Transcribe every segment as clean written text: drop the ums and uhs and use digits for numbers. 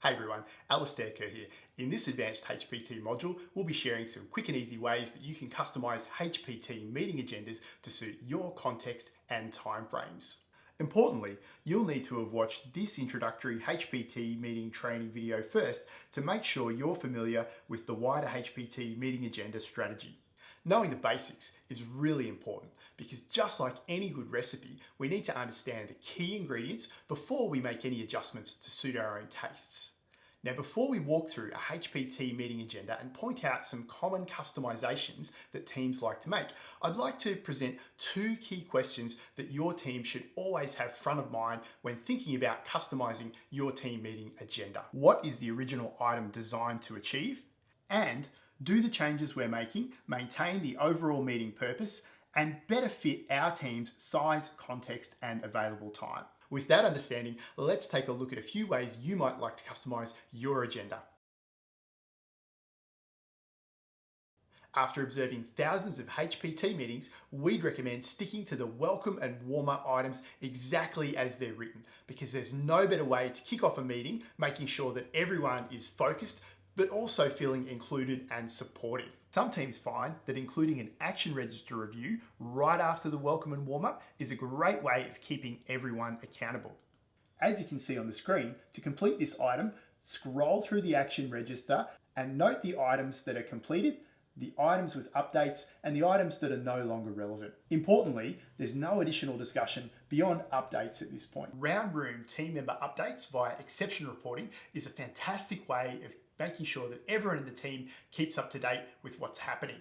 Hey everyone, Alistair Kerr here. In this advanced HPT module, we'll be sharing some quick and easy ways that you can customize HPT meeting agendas to suit your context and timeframes. Importantly, you'll need to have watched this introductory HPT meeting training video first to make sure you're familiar with the wider HPT meeting agenda strategy. Knowing the basics is really important because just like any good recipe, we need to understand the key ingredients before we make any adjustments to suit our own tastes. Now, before we walk through a HPT meeting agenda and point out some common customizations that teams like to make, I'd like to present two key questions that your team should always have front of mind when thinking about customizing your team meeting agenda. What is the original item designed to achieve? And do the changes we're making maintain the overall meeting purpose and better fit our team's size, context, and available time? With that understanding, let's take a look at a few ways you might like to customize your agenda. After observing thousands of HPT meetings, we'd recommend sticking to the welcome and warm-up items exactly as they're written, because there's no better way to kick off a meeting, making sure that everyone is focused, but also feeling included and supportive. Some teams find that including an action register review right after the welcome and warm-up is a great way of keeping everyone accountable. As you can see on the screen, to complete this item, scroll through the action register and note the items that are completed, the items with updates, and the items that are no longer relevant. Importantly, there's no additional discussion beyond updates at this point. Round room team member updates via exception reporting is a fantastic way of making sure that everyone in the team keeps up to date with what's happening.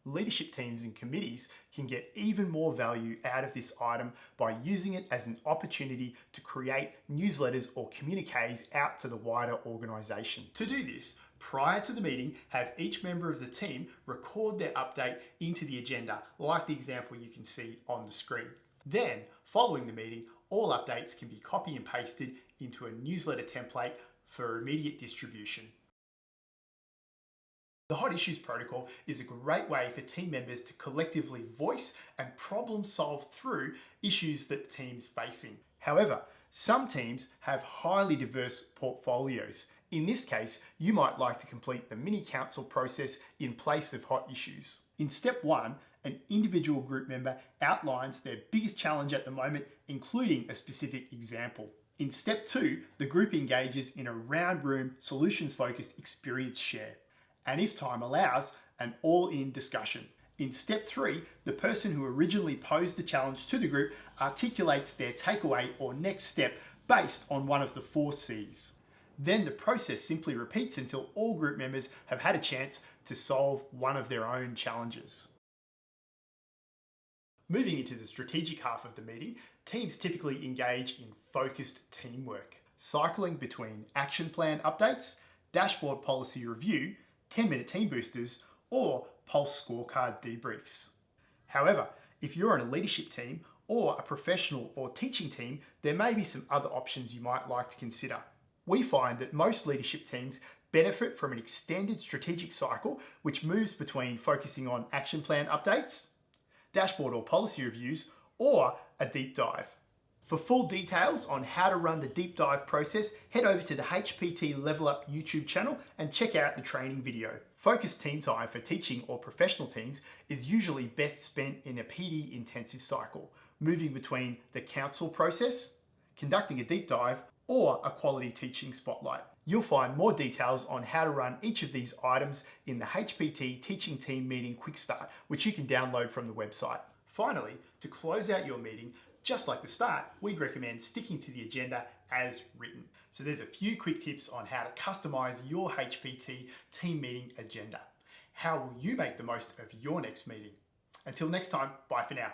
Leadership teams and committees can get even more value out of this item by using it as an opportunity to create newsletters or communiques out to the wider organisation. To do this, prior to the meeting, have each member of the team record their update into the agenda, like the example you can see on the screen. Then, following the meeting, all updates can be copy and pasted into a newsletter template for immediate distribution. The Hot Issues protocol is a great way for team members to collectively voice and problem solve through issues that the team's facing. However, some teams have highly diverse portfolios. In this case, you might like to complete the mini council process in place of Hot Issues. In step 1, an individual group member outlines their biggest challenge at the moment, including a specific example. In step 2, the group engages in a round room solutions-focused experience share. And if time allows, an all-in discussion. In step 3, the person who originally posed the challenge to the group articulates their takeaway or next step based on one of the 4 C's. Then the process simply repeats until all group members have had a chance to solve one of their own challenges. Moving into the strategic half of the meeting, teams typically engage in focused teamwork, cycling between action plan updates, dashboard policy review, 10-minute team boosters, or pulse scorecard debriefs. However, if you're on a leadership team or a professional or teaching team, there may be some other options you might like to consider. We find that most leadership teams benefit from an extended strategic cycle which moves between focusing on action plan updates, dashboard or policy reviews, or a deep dive. For full details on how to run the deep dive process, head over to the HPT Level Up YouTube channel and check out the training video. Focused team time for teaching or professional teams is usually best spent in a PD intensive cycle, moving between the council process, conducting a deep dive, or a quality teaching spotlight. You'll find more details on how to run each of these items in the HPT Teaching Team Meeting Quick Start, which you can download from the website. Finally, to close out your meeting, just like the start, we'd recommend sticking to the agenda as written. So there's a few quick tips on how to customize your HPT team meeting agenda. How will you make the most of your next meeting? Until next time, bye for now.